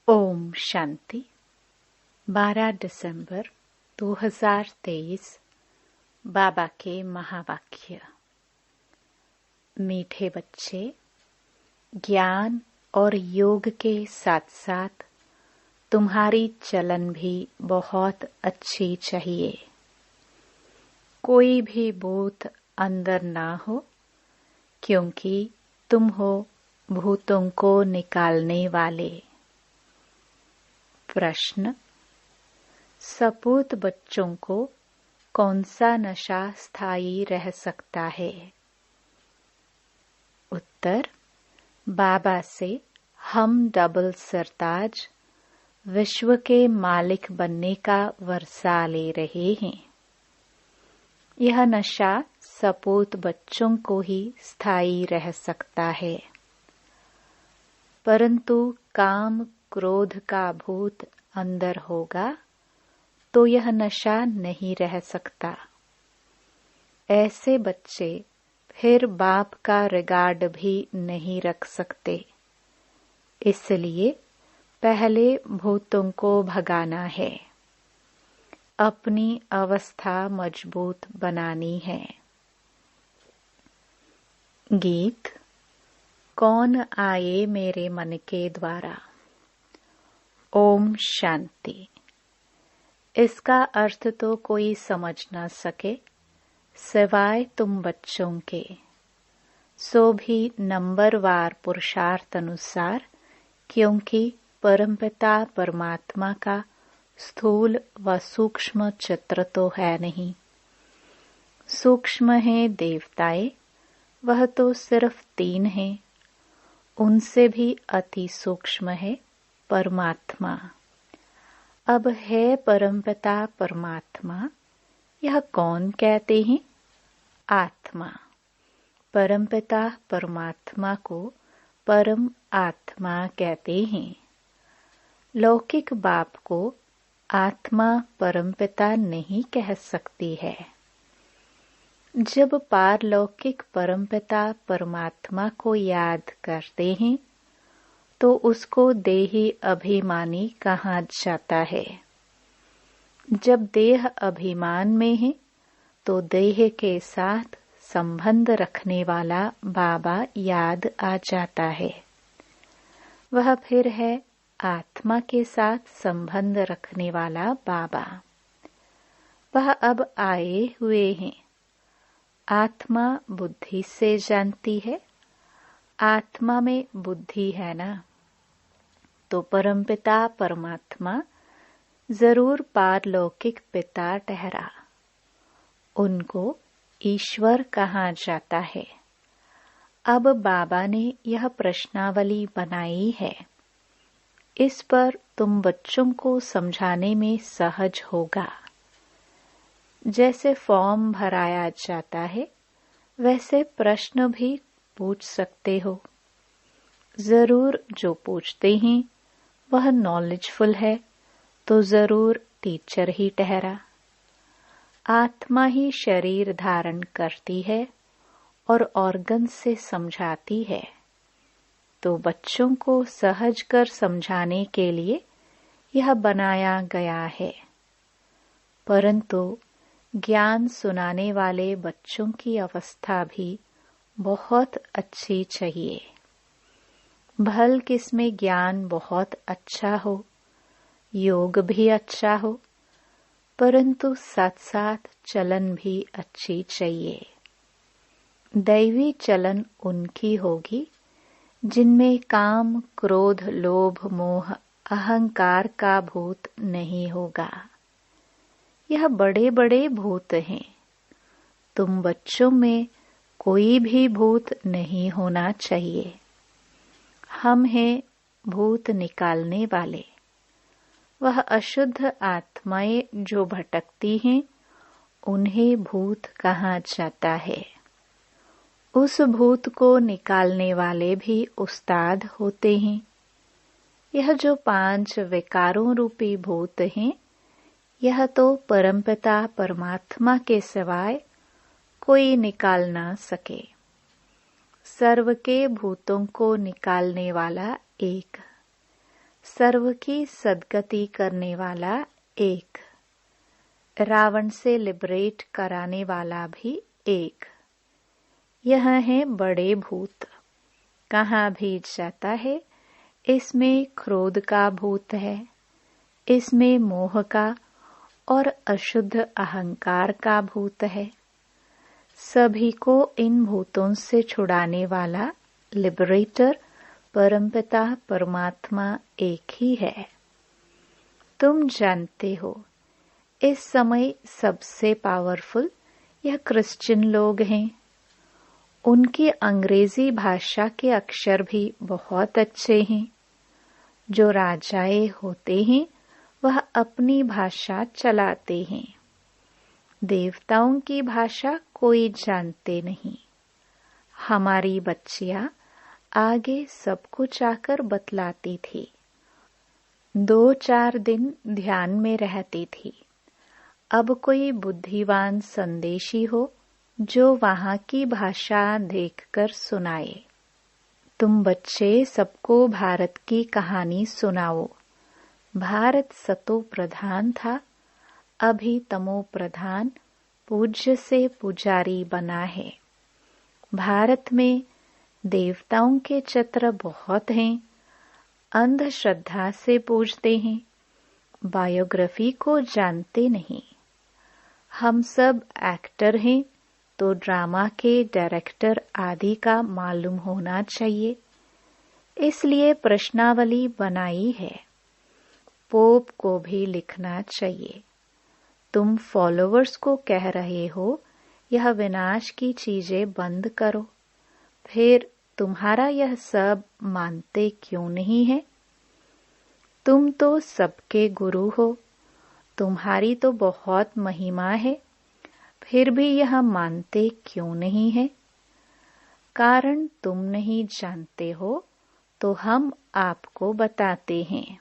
ओम शांति। 12 दिसंबर 2023। बाबा के महावाक्य। मीठे बच्चे, ज्ञान और योग के साथ साथ तुम्हारी चलन भी बहुत अच्छी चाहिए। कोई भी भूत अंदर ना हो, क्योंकि तुम हो भूतों को निकालने वाले। प्रश्न: सपूत बच्चों को कौन सा नशा स्थायी रह सकता है? उत्तर: बाबा से हम डबल सरताज विश्व के मालिक बनने का वर्षा ले रहे हैं। यह नशा सपूत बच्चों को ही स्थायी रह सकता है, परंतु काम क्रोध का भूत अंदर होगा तो यह नशा नहीं रह सकता। ऐसे बच्चे फिर बाप का रिगार्ड भी नहीं रख सकते। इसलिए पहले भूतों को भगाना है, अपनी अवस्था मजबूत बनानी है। गीत। कौन आए मेरे मन के द्वारा। ओम शांति। इसका अर्थ तो कोई समझ न सके सिवाय तुम बच्चों के, सो भी नंबरवार पुरुषार्थ अनुसार, क्योंकि परमपिता परमात्मा का स्थूल व सूक्ष्म चित्र तो है नहीं। सूक्ष्म है देवताएं, वह तो सिर्फ 3 हैं। उनसे भी अति सूक्ष्म है परमात्मा। अब है परमपिता परमात्मा, यह कौन कहते हैं? आत्मा। परमपिता परमात्मा को परम आत्मा कहते हैं। लौकिक बाप को आत्मा परमपिता नहीं कह सकती है। जब पारलौकिक परमपिता परमात्मा को याद करते हैं तो उसको देही अभिमानी कहा जाता है। जब देह अभिमान में है तो देह के साथ संबंध रखने वाला बाबा याद आ जाता है। वह फिर है आत्मा के साथ संबंध रखने वाला बाबा। वह अब आए हुए हैं। आत्मा बुद्धि से जानती है। आत्मा में बुद्धि है ना, तो परमपिता परमात्मा जरूर पारलौकिक पिता ठहरा। उनको ईश्वर कहा जाता है। अब बाबा ने यह प्रश्नावली बनाई है। इस पर तुम बच्चों को समझाने में सहज होगा। जैसे फॉर्म भराया जाता है, वैसे प्रश्न भी पूछ सकते हो। जरूर जो पूछते हैं वह नॉलेजफुल है तो जरूर टीचर ही ठहरा। आत्मा ही शरीर धारण करती है और ऑर्गन से समझाती है, तो बच्चों को सहज कर समझाने के लिए यह बनाया गया है। परंतु ज्ञान सुनाने वाले बच्चों की अवस्था भी बहुत अच्छी चाहिए। भल किसमें ज्ञान बहुत अच्छा हो, योग भी अच्छा हो, परंतु साथ साथ चलन भी अच्छी चाहिए। दैवी चलन उनकी होगी जिनमें काम क्रोध लोभ मोह अहंकार का भूत नहीं होगा। यह बड़े बड़े भूत हैं। तुम बच्चों में कोई भी भूत नहीं होना चाहिए। हम हैं भूत निकालने वाले। वह अशुद्ध आत्माएं जो भटकती हैं, उन्हें भूत कहा जाता है। उस भूत को निकालने वाले भी उस्ताद होते हैं। यह जो 5 विकारों रूपी भूत हैं, यह तो परमपिता परमात्मा के सिवाय कोई निकाल ना सके। सर्व के भूतों को निकालने वाला एक। सर्व की सद्गति करने वाला एक, रावण से लिबरेट कराने वाला भी एक। यह है बड़े भूत, कहाँ भी जाता है इसमें क्रोध का भूत है, इसमें मोह का और अशुद्ध अहंकार का भूत है। सभी को इन भूतों से छुड़ाने वाला लिबरेटर परमपिता परमात्मा एक ही है। तुम जानते हो इस समय सबसे पावरफुल यह क्रिश्चियन लोग हैं। उनकी अंग्रेजी भाषा के अक्षर भी बहुत अच्छे हैं। जो राजाए होते हैं वह अपनी भाषा चलाते हैं। देवताओं की भाषा कोई जानते नहीं। हमारी बच्चियां आगे सब कुछ आकर बतलाती थी। 2-4 दिन ध्यान में रहती थी। अब कोई बुद्धिमान संदेशी हो जो वहां की भाषा देखकर सुनाए। तुम बच्चे सबको भारत की कहानी सुनाओ। भारत सतो प्रधान था, अभी तमो प्रधान पूज्य से पुजारी बना है। भारत में देवताओं के चित्र बहुत हैं, अंधश्रद्धा से पूजते हैं, बायोग्राफी को जानते नहीं। हम सब एक्टर हैं तो ड्रामा के डायरेक्टर आदि का मालूम होना चाहिए, इसलिए प्रश्नावली बनाई है। पोप को भी लिखना चाहिए। तुम फॉलोअर्स को कह रहे हो यह विनाश की चीजें बंद करो, फिर तुम्हारा यह सब मानते क्यों नहीं है? तुम तो सबके गुरु हो, तुम्हारी तो बहुत महिमा है, फिर भी यह मानते क्यों नहीं है? कारण तुम नहीं जानते हो तो हम आपको बताते हैं।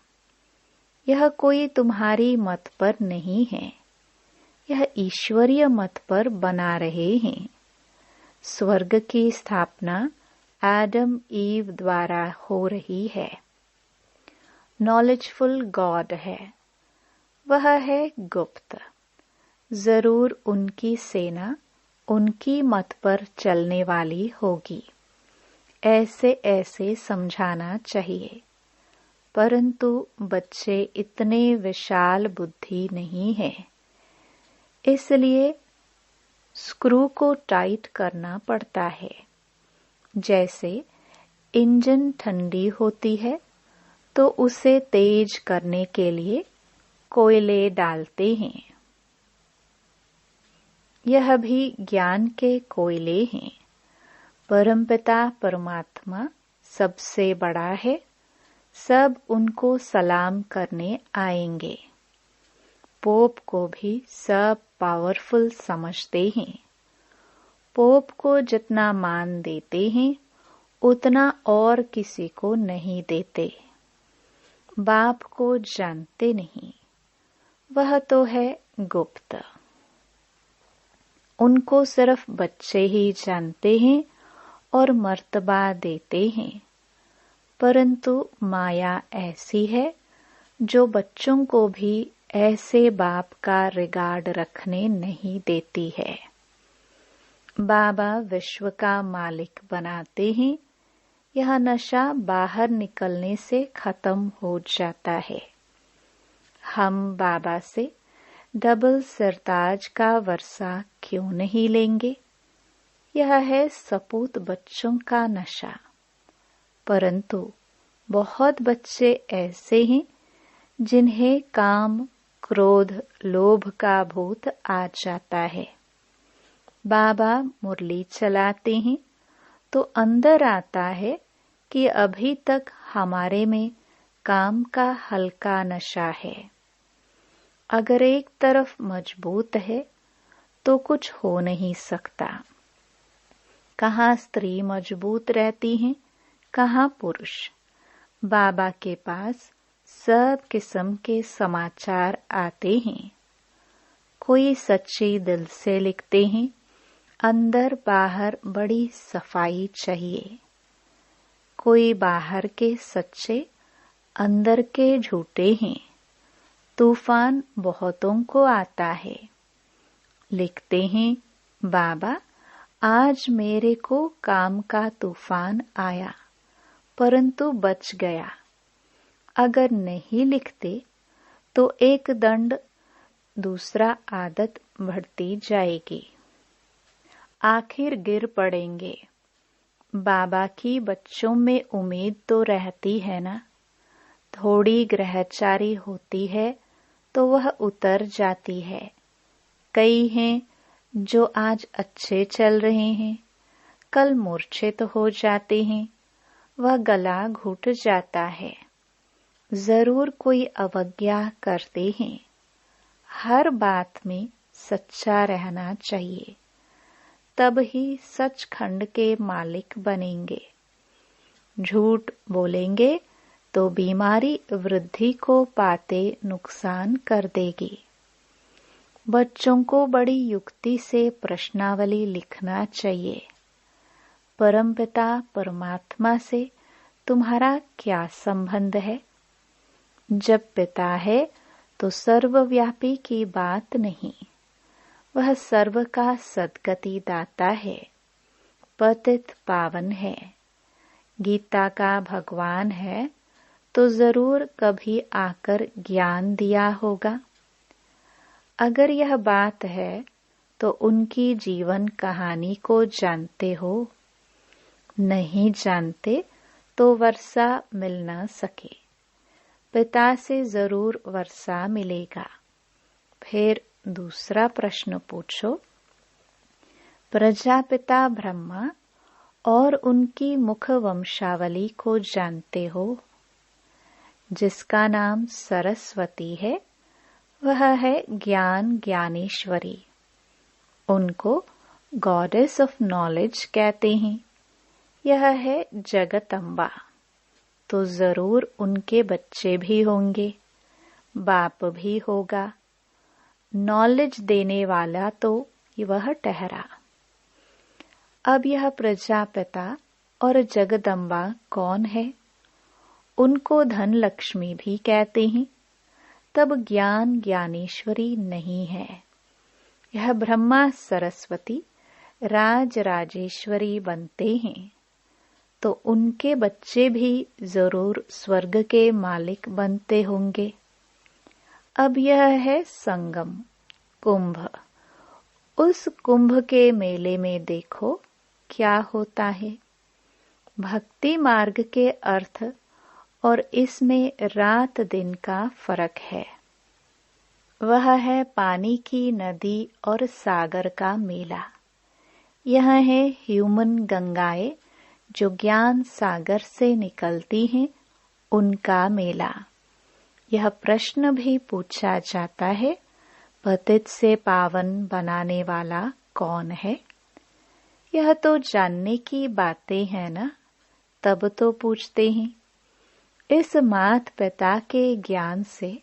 यह कोई तुम्हारी मत पर नहीं है, यह ईश्वरीय मत पर बना रहे हैं। स्वर्ग की स्थापना एडम ईव द्वारा हो रही है। नॉलेजफुल गॉड है, वह है गुप्त। जरूर उनकी सेना उनकी मत पर चलने वाली होगी। ऐसे ऐसे समझाना चाहिए, परंतु बच्चे इतने विशाल बुद्धि नहीं है, इसलिए स्क्रू को टाइट करना पड़ता है। जैसे इंजन ठंडी होती है तो उसे तेज करने के लिए कोयले डालते हैं। यह भी ज्ञान के कोयले हैं। परमपिता परमात्मा सबसे बड़ा है, सब उनको सलाम करने आएंगे। पोप को भी सब पावरफुल समझते हैं। पोप को जितना मान देते हैं उतना और किसी को नहीं देते। बाप को जानते नहीं, वह तो है गुप्त। उनको सिर्फ बच्चे ही जानते हैं और मर्तबा देते हैं, परंतु माया ऐसी है जो बच्चों को भी ऐसे बाप का रिगार्ड रखने नहीं देती है। बाबा विश्व का मालिक बनाते हैं, यह नशा बाहर निकलने से खत्म हो जाता है। हम बाबा से डबल सरताज का वर्षा क्यों नहीं लेंगे? यह है सपूत बच्चों का नशा। परंतु बहुत बच्चे ऐसे हैं जिन्हें काम, क्रोध, लोभ का भूत आ जाता है। बाबा मुरली चलाते हैं तो अंदर आता है कि अभी तक हमारे में काम का हल्का नशा है। अगर एक तरफ मजबूत है तो कुछ हो नहीं सकता। कहाँ स्त्री मजबूत रहती हैं, कहाँ पुरुष। बाबा के पास सब किस्म के समाचार आते हैं। कोई सच्चे दिल से लिखते हैं, अंदर बाहर बड़ी सफाई चाहिए। कोई बाहर के सच्चे, अंदर के झूठे हैं। तूफान बहुतों को आता है। लिखते हैं, बाबा आज मेरे को काम का तूफान आया परंतु बच गया। अगर नहीं लिखते तो एक दंड दूसरा आदत बढ़ती जाएगी। आखिर गिर पड़ेंगे। बाबा की बच्चों में उम्मीद तो रहती है ना। थोड़ी ग्रहचारी होती है तो वह उतर जाती है। कई हैं जो आज अच्छे चल रहे हैं, कल मूर्छित हो जाते हैं, वह गला घुट जाता है। जरूर कोई अवज्ञा करते हैं। हर बात में सच्चा रहना चाहिए, तब ही सचखंड के मालिक बनेंगे। झूठ बोलेंगे तो बीमारी वृद्धि को पाते नुकसान कर देगी। बच्चों को बड़ी युक्ति से प्रश्नावली लिखना चाहिए। परमपिता परमात्मा से तुम्हारा क्या संबंध है? जब पिता है तो सर्वव्यापी की बात नहीं, वह सर्व का सद्गति दाता है, पतित पावन है। गीता का भगवान है तो जरूर कभी आकर ज्ञान दिया होगा। अगर यह बात है तो उनकी जीवन कहानी को जानते हो। नहीं जानते तो वर्षा मिल न सके। पिता से जरूर वर्षा मिलेगा। फिर दूसरा प्रश्न पूछो। प्रजापिता ब्रह्मा और उनकी मुख वंशावली को जानते हो? जिसका नाम सरस्वती है वह है ज्ञान ज्ञानेश्वरी। उनको गॉडेस ऑफ नॉलेज कहते हैं। यह है जगदम्बा। तो जरूर उनके बच्चे भी होंगे, बाप भी होगा। नॉलेज देने वाला तो वह ठहरा। अब यह प्रजापिता और जगदम्बा कौन है? उनको धन लक्ष्मी भी कहते हैं। तब ज्ञान ज्ञानेश्वरी नहीं है। यह ब्रह्मा सरस्वती राज राजेश्वरी बनते हैं तो उनके बच्चे भी जरूर स्वर्ग के मालिक बनते होंगे। अब यह है संगम, कुंभ। उस कुंभ के मेले में देखो क्या होता है। भक्ति मार्ग के अर्थ और इसमें रात दिन का फर्क है। वह है पानी की नदी और सागर का मेला। यह है ह्यूमन गंगाएं जो ज्ञान सागर से निकलती हैं, उनका मेला। यह प्रश्न भी पूछा जाता है, पतित से पावन बनाने वाला कौन है? यह तो जानने की बातें हैं ना, तब तो पूछते हैं। इस मात पिता के ज्ञान से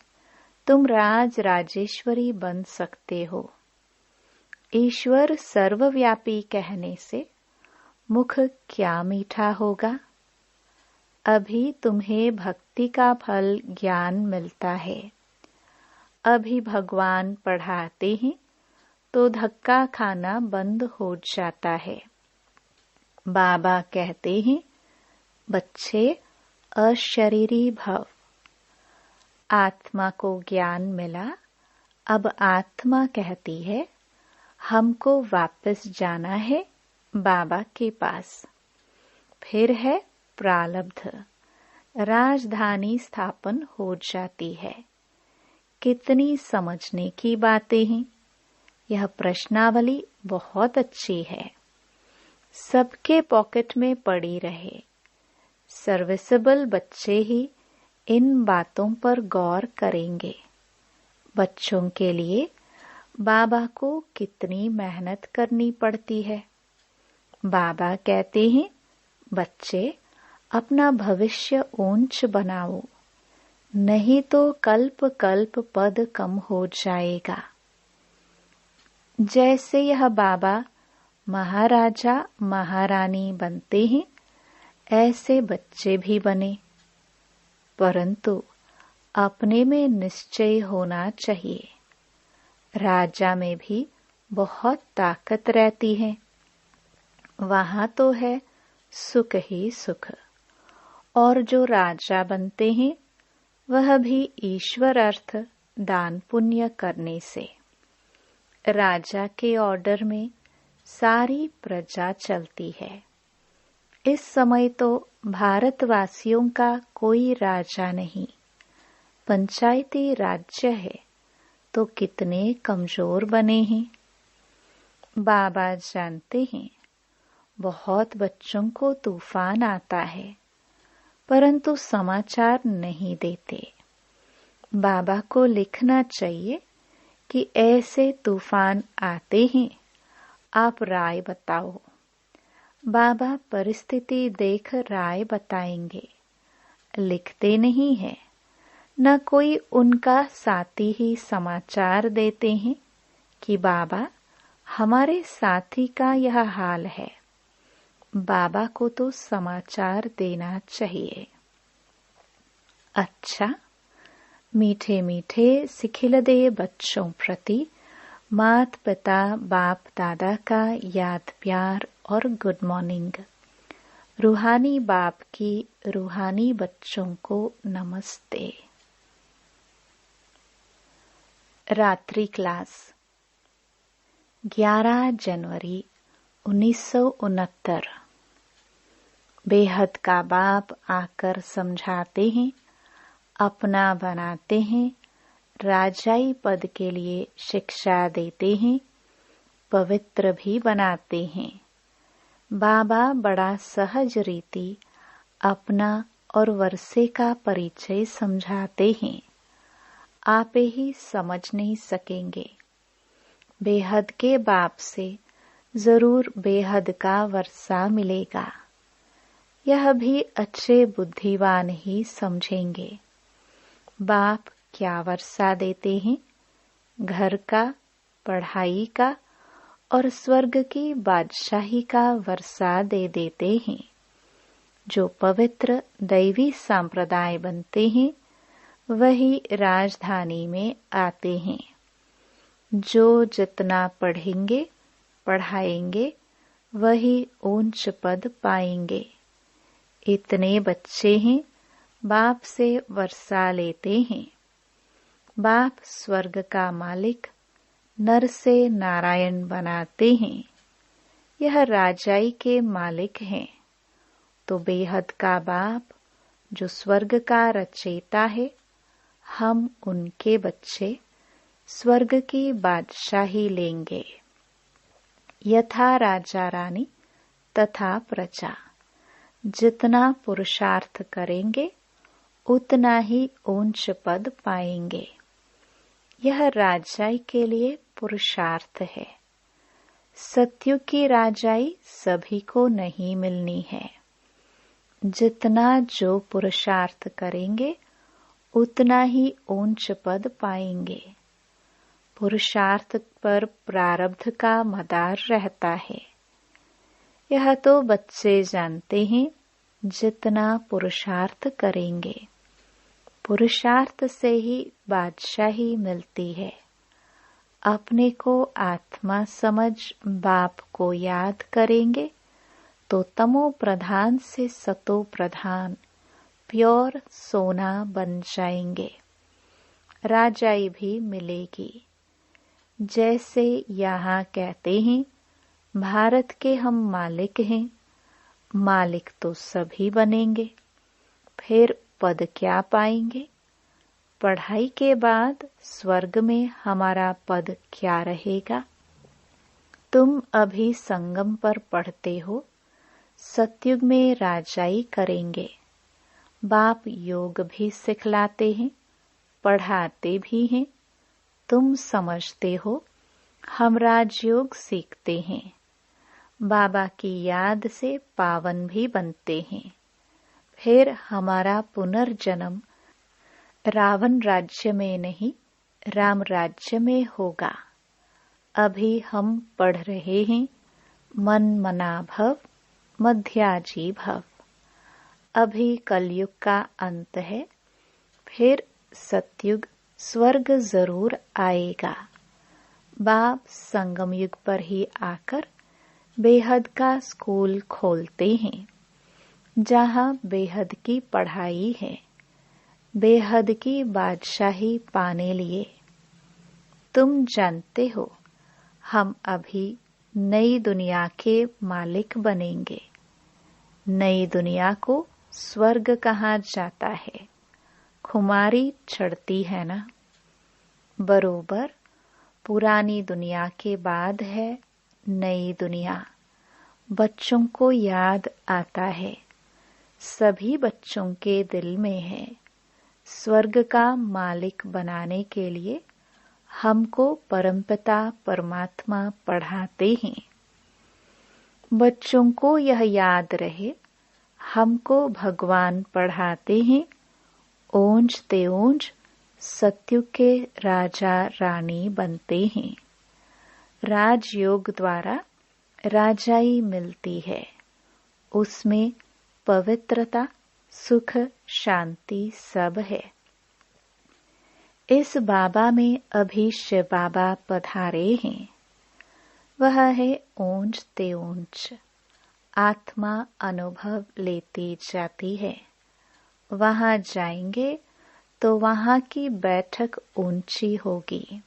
तुम राज राजेश्वरी बन सकते हो। ईश्वर सर्वव्यापी कहने से मुख क्या मीठा होगा। अभी तुम्हें भक्ति का फल ज्ञान मिलता है। अभी भगवान पढ़ाते हैं तो धक्का खाना बंद हो जाता है। बाबा कहते हैं, बच्चे अशरीरी भव। आत्मा को ज्ञान मिला। अब आत्मा कहती है, हमको वापस जाना है बाबा के पास। फिर है प्रारब्ध। राजधानी स्थापन हो जाती है। कितनी समझने की बातें हैं। यह प्रश्नावली बहुत अच्छी है। सबके पॉकेट में पड़ी रहे। सर्विसेबल बच्चे ही इन बातों पर गौर करेंगे। बच्चों के लिए बाबा को कितनी मेहनत करनी पड़ती है। बाबा कहते हैं, बच्चे अपना भविष्य ऊंच बनाओ, नहीं तो कल्प कल्प पद कम हो जाएगा। जैसे यह बाबा महाराजा महारानी बनते हैं, ऐसे बच्चे भी बने। परंतु अपने में निश्चय होना चाहिए। राजा में भी बहुत ताकत रहती है, वहां तो है सुख ही सुख। और जो राजा बनते हैं वह भी ईश्वर अर्थ दान पुण्य करने से। राजा के ऑर्डर में सारी प्रजा चलती है। इस समय तो भारतवासियों का कोई राजा नहीं, पंचायती राज्य है, तो कितने कमजोर बने हैं। बाबा जानते हैं बहुत बच्चों को तूफान आता है, परंतु समाचार नहीं देते। बाबा को लिखना चाहिए कि ऐसे तूफान आते हैं, आप राय बताओ। बाबा परिस्थिति देख राय बताएंगे, लिखते नहीं है। न कोई उनका साथी ही समाचार देते हैं कि बाबा हमारे साथी का यह हाल है। बाबा को तो समाचार देना चाहिए। अच्छा, मीठे मीठे सिखिलदे बच्चों प्रति मात पिता बाप दादा का याद प्यार और गुड मॉर्निंग। रूहानी बाप की रूहानी बच्चों को नमस्ते। रात्रि क्लास 11 जनवरी 1969। बेहद का बाप आकर समझाते हैं, अपना बनाते हैं, राजाई पद के लिए शिक्षा देते हैं, पवित्र भी बनाते हैं। बाबा बड़ा सहज रीति अपना और वर्षे का परिचय समझाते हैं। आप ही समझ नहीं सकेंगे। बेहद के बाप से जरूर बेहद का वर्षा मिलेगा। यह भी अच्छे बुद्धिवान ही समझेंगे। बाप क्या वर्षा देते हैं? घर का, पढ़ाई का और स्वर्ग की बादशाही का वर्षा दे देते हैं। जो पवित्र दैवी संप्रदाय बनते हैं वही राजधानी में आते हैं। जो जितना पढ़ेंगे पढ़ाएंगे वही ऊंच पद पाएंगे। इतने बच्चे हैं, बाप से वर्षा लेते हैं। बाप स्वर्ग का मालिक नर से नारायण बनाते हैं। यह राजाई के मालिक हैं। तो बेहद का बाप जो स्वर्ग का रचयिता है, हम उनके बच्चे स्वर्ग की बादशाही लेंगे। यथा राजा रानी तथा प्रजा। जितना पुरुषार्थ करेंगे उतना ही ऊंच पद पाएंगे। यह राजाई के लिए पुरुषार्थ है। सत्युग की राजाई सभी को नहीं मिलनी है। जितना जो पुरुषार्थ करेंगे उतना ही ऊंच पद पाएंगे। पुरुषार्थ पर प्रारब्ध का मदार रहता है। यह तो बच्चे जानते हैं। जितना पुरुषार्थ करेंगे, पुरुषार्थ से ही बादशाही मिलती है। अपने को आत्मा समझ बाप को याद करेंगे तो तमो प्रधान से सतो प्रधान प्योर सोना बन जाएंगे। राजाई भी मिलेगी। जैसे यहाँ कहते हैं भारत के हम मालिक हैं, मालिक तो सभी बनेंगे। फिर पद क्या पाएंगे? पढ़ाई के बाद स्वर्ग में हमारा पद क्या रहेगा? तुम अभी संगम पर पढ़ते हो, सतयुग में राजाई करेंगे। बाप योग भी सिखलाते हैं, पढ़ाते भी हैं। तुम समझते हो, हम राजयोग सीखते हैं। बाबा की याद से पावन भी बनते हैं। फिर हमारा पुनर्जन्म रावण राज्य में नहीं, राम राज्य में होगा। अभी हम पढ़ रहे हैं मन मना भव मध्याजी भव। अभी कलयुग का अंत है, फिर सतयुग स्वर्ग जरूर आएगा। बाप संगम युग पर ही आकर बेहद का स्कूल खोलते हैं, जहाँ बेहद की पढ़ाई है, बेहद की बादशाही पाने लिए। तुम जानते हो हम अभी नई दुनिया के मालिक बनेंगे। नई दुनिया को स्वर्ग कहा जाता है। खुमारी चढ़ती है ना। बरोबर पुरानी दुनिया के बाद है नई दुनिया। बच्चों को याद आता है, सभी बच्चों के दिल में है। स्वर्ग का मालिक बनाने के लिए हमको परमपिता परमात्मा पढ़ाते हैं। बच्चों को यह याद रहे, हमको भगवान पढ़ाते हैं। ओंज तेओंज सत्युग के राजा रानी बनते हैं। राजयोग द्वारा राजाई मिलती है। उसमें पवित्रता, सुख, शांति सब है। इस बाबा में अभी शिव बाबा पधारे हैं। वह है ओंज तेओंज। आत्मा अनुभव लेती जाती है। वहां जाएंगे तो वहां की बैठक ऊंची होगी।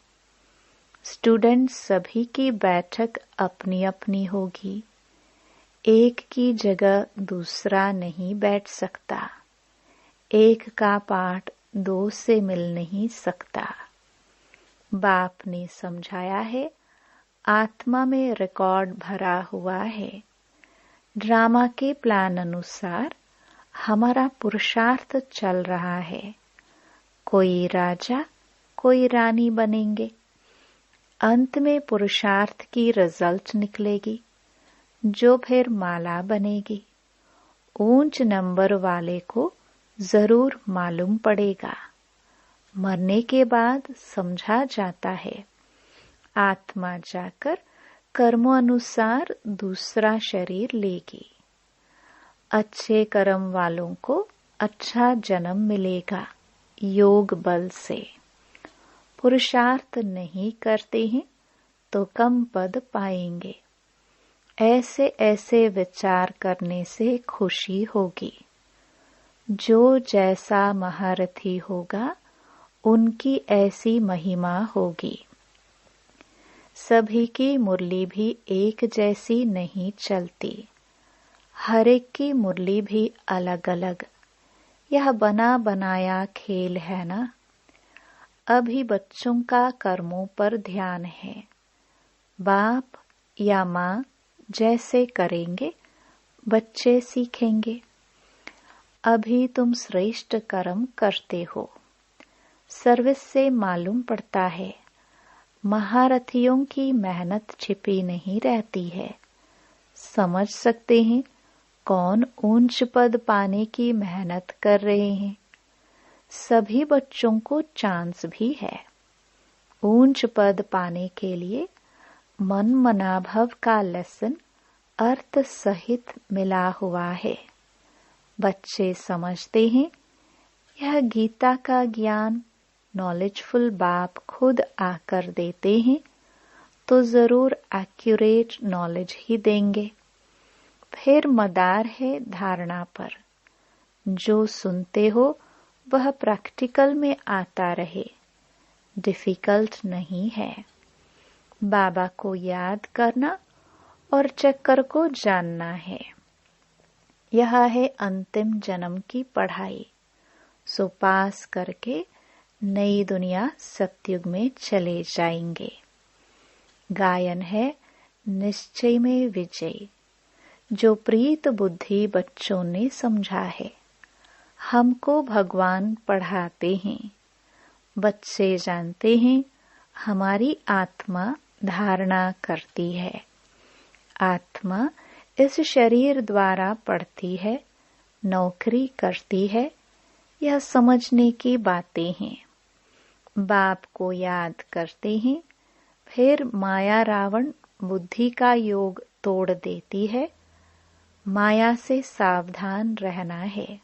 स्टूडेंट सभी की बैठक अपनी अपनी होगी। एक की जगह दूसरा नहीं बैठ सकता। एक का पाठ दो से मिल नहीं सकता। बाप ने समझाया है, आत्मा में रिकॉर्ड भरा हुआ है। ड्रामा के प्लान अनुसार हमारा पुरुषार्थ चल रहा है। कोई राजा, कोई रानी बनेंगे। अंत में पुरुषार्थ की रिजल्ट निकलेगी, जो फिर माला बनेगी। ऊंच नंबर वाले को जरूर मालूम पड़ेगा। मरने के बाद समझा जाता है। आत्मा जाकर कर्मों अनुसार दूसरा शरीर लेगी। अच्छे कर्म वालों को अच्छा जन्म मिलेगा योग बल से। पुरुषार्थ नहीं करते हैं तो कम पद पाएंगे। ऐसे ऐसे विचार करने से खुशी होगी। जो जैसा महारथी होगा उनकी ऐसी महिमा होगी। सभी की मुरली भी एक जैसी नहीं चलती। हर एक की मुरली भी अलग अलग। यह बना बनाया खेल है ना। अभी बच्चों का कर्मों पर ध्यान है। बाप या माँ जैसे करेंगे बच्चे सीखेंगे। अभी तुम श्रेष्ठ कर्म करते हो। सर्विस से मालूम पड़ता है, महारथियों की मेहनत छिपी नहीं रहती है। समझ सकते हैं कौन ऊंच पद पाने की मेहनत कर रहे हैं। सभी बच्चों को चांस भी है। ऊंच पद पाने के लिए मन मनाभव का लेसन अर्थ सहित मिला हुआ है। बच्चे समझते हैं यह गीता का ज्ञान नॉलेजफुल बाप खुद आकर देते हैं तो जरूर एक्यूरेट नॉलेज ही देंगे। फिर मदार है धारणा पर। जो सुनते हो वह प्रैक्टिकल में आता रहे। डिफिकल्ट नहीं है। बाबा को याद करना और चक्कर को जानना है। यह है अंतिम जन्म की पढ़ाई। सो पास करके नई दुनिया सतयुग में चले जाएंगे। गायन है निश्चय में विजय। जो प्रीत बुद्धि बच्चों ने समझा है। हमको भगवान पढ़ाते हैं। बच्चे जानते हैं हमारी आत्मा धारणा करती है। आत्मा इस शरीर द्वारा पढ़ती है, नौकरी करती है। यह समझने की बातें हैं। बाप को याद करते हैं। फिर माया रावण बुद्धि का योग तोड़ देती है। माया से सावधान रहना है।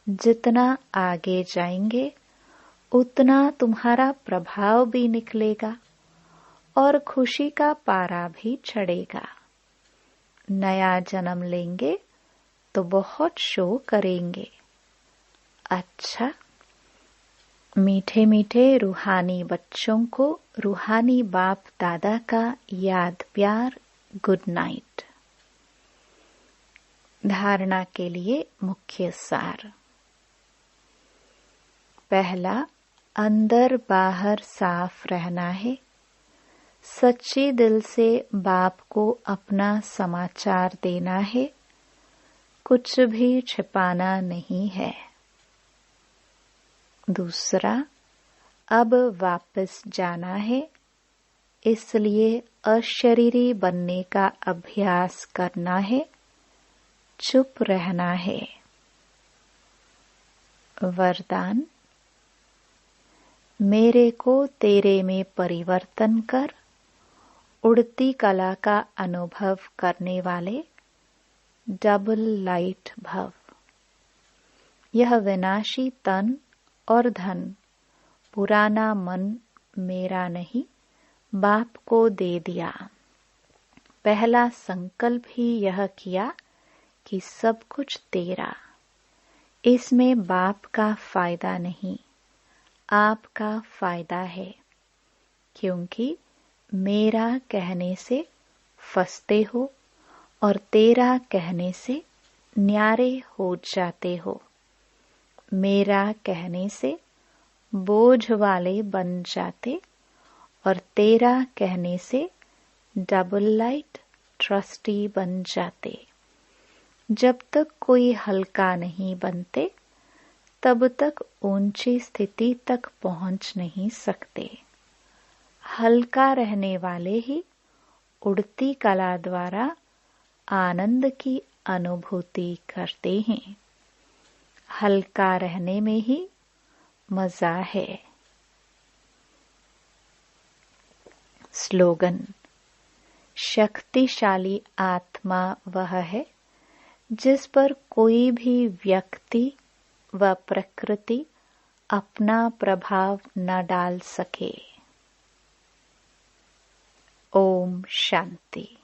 जितना आगे जाएंगे उतना तुम्हारा प्रभाव भी निकलेगा और खुशी का पारा भी चढ़ेगा। नया जन्म लेंगे तो बहुत शो करेंगे। अच्छा, मीठे मीठे रूहानी बच्चों को रूहानी बाप दादा का याद प्यार, गुड नाइट। धारणा के लिए मुख्य सार। पहला, अंदर बाहर साफ रहना है। सच्चे दिल से बाप को अपना समाचार देना है, कुछ भी छिपाना नहीं है। दूसरा, अब वापस जाना है, इसलिए अशरीरी बनने का अभ्यास करना है, चुप रहना है। वरदान, मेरे को तेरे में परिवर्तन कर उड़ती कला का अनुभव करने वाले डबल लाइट भव। यह विनाशी तन और धन पुराना मन मेरा नहीं, बाप को दे दिया। पहला संकल्प ही यह किया कि सब कुछ तेरा। इसमें बाप का फायदा नहीं, आपका फायदा है, क्योंकि मेरा कहने से फंसते हो और तेरा कहने से न्यारे हो जाते हो। मेरा कहने से बोझ वाले बन जाते और तेरा कहने से डबल लाइट ट्रस्टी बन जाते। जब तक कोई हल्का नहीं बनते तब तक ऊंची स्थिति तक पहुंच नहीं सकते। हल्का रहने वाले ही उड़ती कला द्वारा आनंद की अनुभूति करते हैं। हल्का रहने में ही मजा है। स्लोगन, शक्तिशाली आत्मा वह है जिस पर कोई भी व्यक्ति व प्रकृति अपना प्रभाव न डाल सके। ओम शांति।